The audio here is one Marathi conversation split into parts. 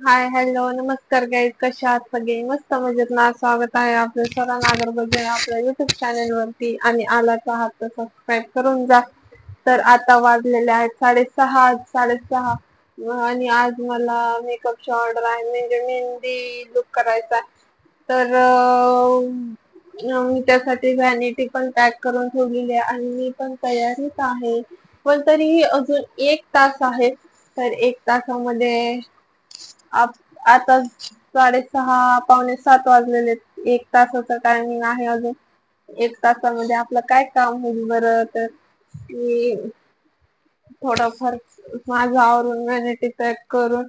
हाय हॅलो नमस्कार गाईज, कशा आहात सगळे? मस्त मजेत ना. स्वागत आहे आपलं स्वरा नागरगोजे आपल्या युट्यूब चॅनेल वरती आणि आलाच आहात तर सबस्क्राईब करून जा. तर आता वाजलेले आहेत 6:30 आणि आज मला मेकअपची ऑर्डर आहे, म्हणजे मेहंदी लुक करायचा. तर मी त्यासाठी व्हॅनिटी पण पॅक करून ठेवलेली आहे आणि मी पण तयारीत आहे. पण तरीही अजून 1 तास आहे. तर 1 तासामध्ये आता 6:30 पावणे 7 वाजलेले. 1 तासाचा टायमिंग आहे अजून. 1 तासामध्ये आपलं काय काम होईल बरं? तर मी थोडंफार माझं आवरून व्हॅनिटी पॅक करून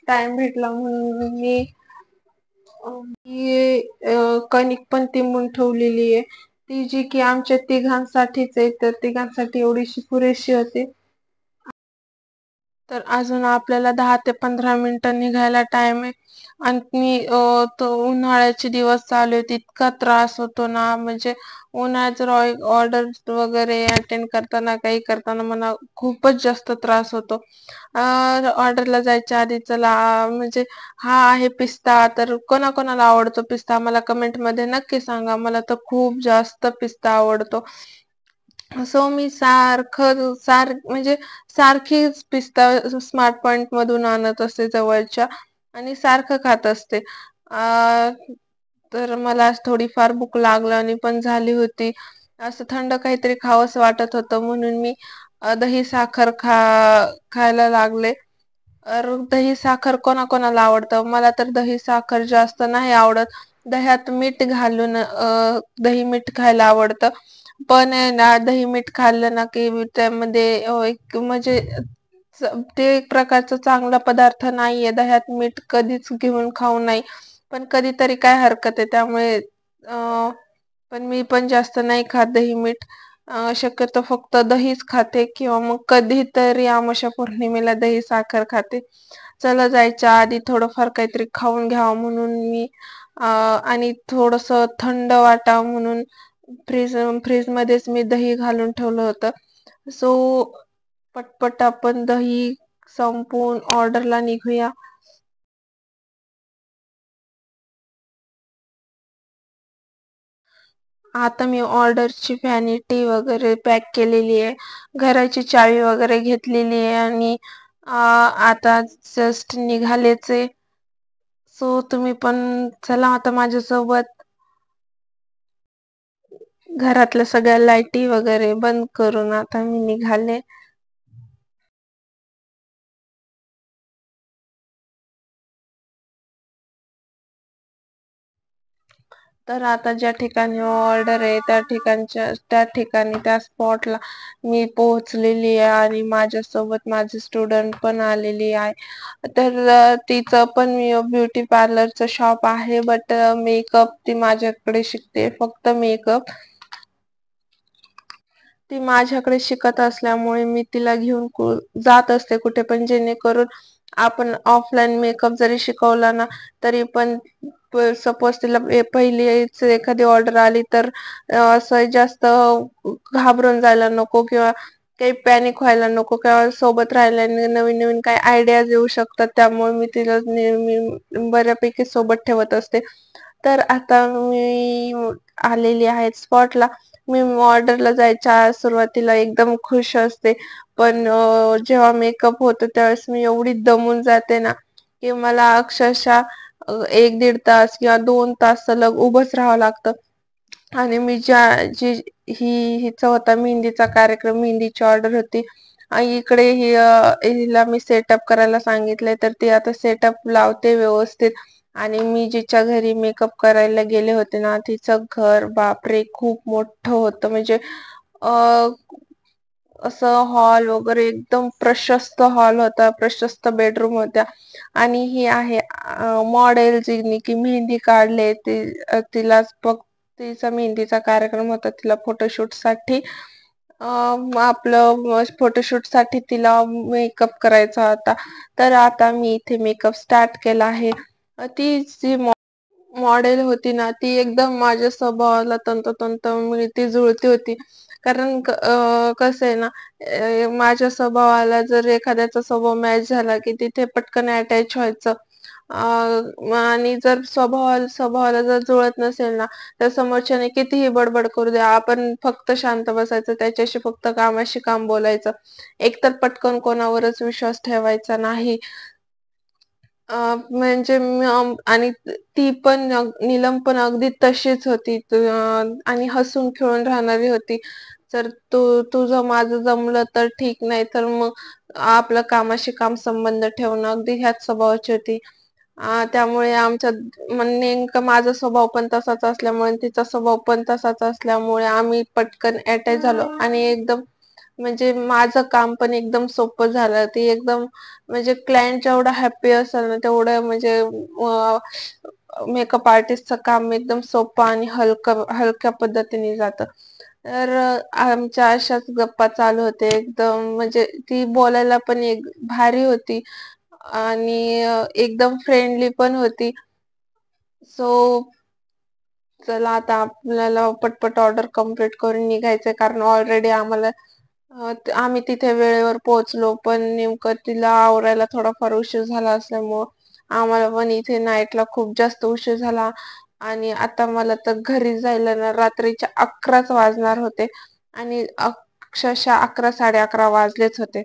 टाइम भेटला म्हणून कणिक पण तिंबून ठेवलेली आहे. ती जी की आमच्या तिघांसाठीच आहे, तर तिघांसाठी एवढीशी पुरेशी होती. तर अजून आपल्याला 10 ते 15 मिनिटं निघायला टाइम आहे. आणि तो उन्हाळ्याचे दिवस चालू आहेत, इतका त्रास होतो ना. म्हणजे उन्हाळ्यात जर ऑर्डर वगैरे अटेंड करताना काही करताना मला खूपच जास्त त्रास होतो. ऑर्डरला जायच्या आधी चला म्हणजे हा आहे पिस्ता, तर कोणाकोणाला आवडतो पिस्ता मला कमेंट मध्ये नक्की सांगा. मला तर खूप जास्त पिस्ता आवडतो. सो मी म्हणजे सारखीच पिस्ता स्मार्ट पॉइंट मधून आणत असते जवळच्या आणि सारखं खात असते. तर मला थोडीफार भूक लागली पण झाली होती. असं थंड काहीतरी खावंसं वाटत होतं म्हणून मी दही साखर खायला लागले. दही साखर कोणाकोणाला आवडतं, मला तर दही साखर जास्त नाही आवडत. दह्यात मीठ घालून दही मीठ खायला आवडतं. पण आहे ना, दही मीठ खाल्लं ना की त्यामध्ये एक म्हणजे ते एक प्रकारचा चांगला पदार्थ नाहीये. दह्यात मीठ कधीच घेऊन खाऊ नाही. पण कधीतरी काय हरकत आहे, त्यामुळे पण मी पण जास्त नाही खात दही मीठ. शक्यतो फक्त दहीच खाते किंवा मग कधीतरी आमावस्या पौर्णिमेला दही साखर खाते. चला जायच्या आधी थोडंफार काहीतरी खाऊन घ्यावं म्हणून मी आणि थोडस थंड वाटावं म्हणून फ्रीज मध्येच मी दही घालून ठेवलं होतं. सो पटपट आपण दही संपवून ऑर्डरला निघूया. आता मी ऑर्डरची व्हॅनिटी वगैरे पॅक केलेली आहे, घराची चावी वगैरे घेतलेली आहे आणि आता जस्ट निघालेच आहे. सो तुम्ही पण चला आता माझ्यासोबत. घरातल्या सगळ्या लाईटी वगैरे बंद करून आता मी निघाले. तर आता ज्या ठिकाणी ऑर्डर आहे त्या ठिकाणी त्या स्पॉटला मी पोहोचलेली आहे आणि माझ्यासोबत माझी स्टुडंट पण आलेली आहे. तर तिचं पण ब्युटी पार्लरचं शॉप आहे, बट मेकअप ती माझ्याकडे शिकते, फक्त मेकअप. ती माझ्याकडे शिकत असल्यामुळे मी तिला घेऊन जात असते कुठे पण, जेणेकरून आपण ऑफलाईन मेकअप जरी शिकवला ना तरी पण सपोज तिला पहिलीच एखादी ऑर्डर आली तर असं जास्त घाबरून जायला नको किंवा काही पॅनिक व्हायला नको, किंवा सोबत राहिल्याने नवीन नवीन काही आयडियाज येऊ शकतात. त्यामुळे मी तिला नेहमी बऱ्यापैकी सोबत ठेवत असते. तर आता मी आलेली आहे स्पॉटला. मी ऑर्डरला जायच्या सुरुवातीला एकदम खुश असते, पण जेव्हा मेकअप होतो त्यावेळेस मी एवढी दमून जाते ना की मला अक्षरशः 1-1.5 तास किंवा 2 तास सलग उभंच राहावं लागतं. आणि मी हिचा होता मेहंदीचा कार्यक्रम, मेहंदीची ऑर्डर होती. इकडे हिला मी सेटअप करायला सांगितलंय, तर ती आता सेटअप लावते व्यवस्थित. आणि मी जिच्या घरी मेकअप करायला गेले होते ना, तिचं घर बापरे खूप मोठं होतं. म्हणजे असं हॉल वगैरे एकदम प्रशस्त हॉल होता, प्रशस्त बेडरूम होत्या. आणि ही आहे मॉडेल जी की मेहंदी काढले, तिलाच तिचा मेहंदीचा कार्यक्रम होता. तिला फोटोशूट साठी आपलं फोटोशूट साठी तिला मेकअप करायचा होता. तर आता मी इथे मेकअप स्टार्ट केला आहे. ती जी मॉडेल होती ना ती एकदम माझ्या स्वभावाला तंतोतंत मिळती जुळती होती. कारण कसं आहे ना, माझ्या स्वभावाला जर एखाद्याचा स्वभाव मॅच झाला की तिथे पटकन अटॅच व्हायचं. आणि जर स्वभावाला जर जुळत नसेल ना, तर समोरच्याने कितीही बडबड करू द्या, आपण फक्त शांत बसायचं, त्याच्याशी फक्त कामाशी काम बोलायचं. एकतर पटकन कोणावरच विश्वास ठेवायचा नाही. म्हणजे आणि ती पण नीलम पण अगदी तशीच होती. आणि हसून खेळून राहणारी होती. जर तुझं माझं जमलं तर ठीक, नाही तर मग आपलं कामाशी काम संबंध ठेवणं, अगदी ह्याच स्वभावाची होती. त्यामुळे आमच्या नेमकं माझा स्वभाव पण तसाच असल्यामुळे तिचा स्वभाव पण तसाच असल्यामुळे आम्ही पटकन अटॅच झालो आणि एकदम म्हणजे माझं काम पण एकदम सोपं झालं. ती एकदम म्हणजे क्लायंट जेवढा हॅप्पी असेल ना, तेवढं म्हणजे मेकअप आर्टिस्टचं काम एकदम सोपं आणि हलक्या पद्धतीने जातं. तर आमच्या अशाच गप्पा चालू होते. एकदम म्हणजे ती बोलायला पण एक भारी होती आणि एकदम फ्रेंडली पण होती. सो चला आता आपल्याला पटपट ऑर्डर कम्प्लीट करून निघायचंय, कारण ऑलरेडी आम्ही तिथे वेळेवर पोहोचलो, पण नेमकं तिला आवरायला थोडाफार उशीर झाला असल्यामुळं आम्हाला पण इथे नाईटला खूप जास्त उशीर झाला. आणि आता मला तर घरी जायला ना रात्रीच्या 11च वाजणार होते आणि अक्षरशः 11 साडे 11 वाजलेच होते.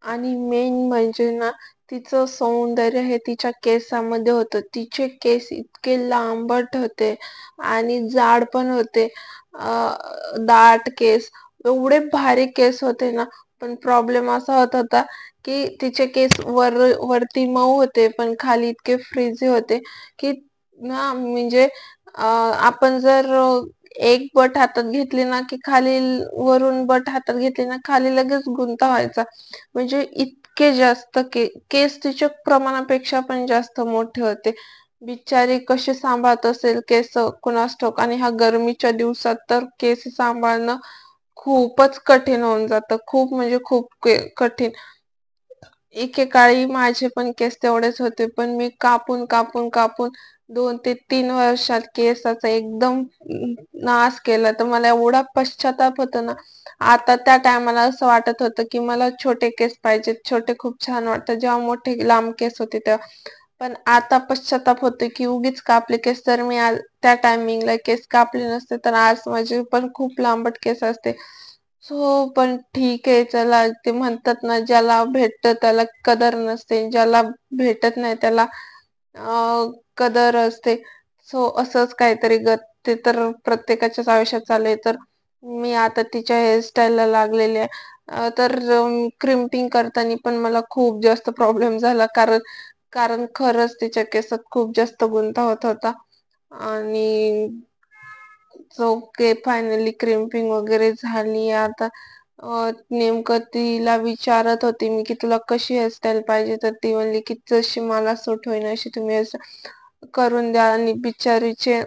आणि मेन म्हणजे ना, तिचं सौंदर्य हे तिच्या केसामध्ये होतं. तिचे केस इतके लांबट होते आणि जाड पण होते. दाट केस, एवढे भारी केस होते ना. पण प्रॉब्लेम असा होत होता की तिचे केस वरती मऊ होते, पण खाली इतके फ्रिझी होते की ना, म्हणजे आपण जर एक बट हातात घेतली ना, की खाली वरून बट हातात घेतली ना, खाली लगेच गुंता व्हायचा. म्हणजे इतके जास्त केस तिच्या प्रमाणापेक्षा पण जास्त मोठे होते. बिचारी कशी सांभाळत असेल केस कुणास ठाऊक. आणि ह्या गरमीच्या दिवसात तर केस सांभाळणं खूपच कठीण होऊन जातं. खूप म्हणजे खूप कठीण. एकेकाळी माझे पण केस तेवढेच होते, पण मी कापून कापून कापून 2 ते 3 वर्षात केसाचा एकदम नाश केला. तर मला एवढा पश्चाताप होतो ना. आता त्या टायमाला असं वाटत होतं की मला छोटे केस पाहिजेत, छोटे खूप छान वाटतात, जेव्हा मोठे लांब केस होते तेव्हा. पण आता पश्चाताप होतो की उगीच कापले केस. तर मी आज त्या टायमिंगला केस कापले नसते तर आज माझे पण खूप लांबट केस असते. सो पण ठीक आहे, चला. ते म्हणतात ना, ज्याला भेटत त्याला कदर नसते, ज्याला भेटत नाही त्याला कदर असते. सो असंच काहीतरी ते तर प्रत्येकाच्याच आयुष्यात चालू तर मी आता तिच्या हेअरस्टाईलला लागलेली आहे. तर क्रिम्पिंग करताना पण मला खूप जास्त प्रॉब्लेम झाला, कारण कारण खरंच तिच्या केसात खूप जास्त गुंता होत होता. आणि ओके, फायनली क्रिम्पिंग वगैरे झाली. आता नेमकं तिला विचारत होती मी की तुला कशी हेअरस्टाईल पाहिजे, तर ती म्हणली की जशी मला सूट होईल अशी तुम्ही करून द्या. आणि बिचारीचे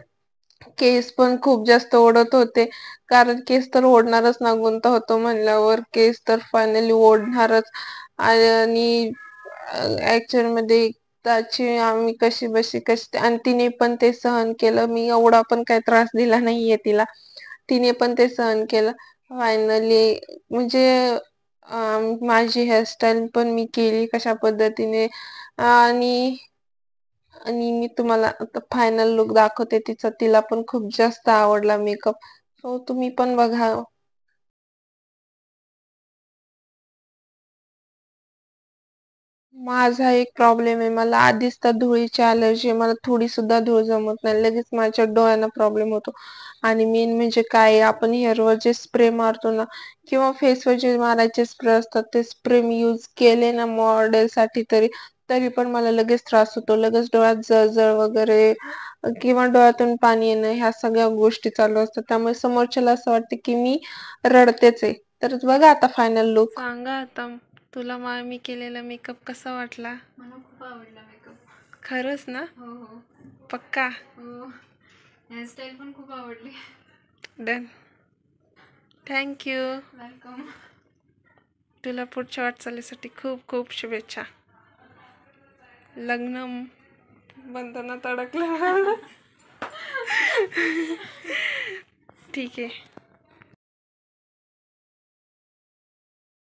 केस पण खूप जास्त ओढत होते, कारण केस तर ओढणारच ना, गुंता होतो म्हणल्यावर केस तर फायनली ओढणारच. आणि ऍक्च्युअल मध्ये त्याची आम्ही कशी बशी कशी, आणि तिने पण ते सहन केलं. मी एवढा पण काही त्रास दिला नाहीये तिला, तिने पण ते सहन केलं. फायनली म्हणजे माझी हेअरस्टाईल पण मी केली कशा पद्धतीने. आणि आणि मी तुम्हाला आता फायनल लुक दाखवते तिचा. तिला पण खूप जास्त आवडला मेकअप. सो तुम्ही पण बघा. माझा एक प्रॉब्लेम आहे, मला आधीच तर धुळीची अलर्जी आहे. मला थोडी सुद्धा धूळ जमत नाही, लगेच माझ्या डोळ्यांना प्रॉब्लेम होतो. आणि मेन म्हणजे काय, आपण हेअरवर जे स्प्रे मारतो ना, किंवा फेसवर जे मारायचे स्प्रे असतात, ते स्प्रे मी यूज केले ना मॉडेल साठी, तरी पण मला लगेच त्रास होतो. लगेच डोळ्यात जळजळ वगैरे किंवा डोळ्यातून पाणी येणं, ह्या सगळ्या गोष्टी चालू असतात. त्यामुळे समोरच्याला असं वाटतं की मी रडतेच आहे. तर बघा आता फायनल लुक. सांगा आता, तुला मी केलेला मेकअप कसा वाटला? मला खूप आवडला मेकअप. खरंच ना? हो हो पक्का? हो. हेअरस्टाईल पण खूप आवडली. डन. थँक्यू. वेलकम. तुला पुढच्या वाटचालीसाठी खूप खूप शुभेच्छा. लग्न बंधनात अडकलं. ठीक आहे.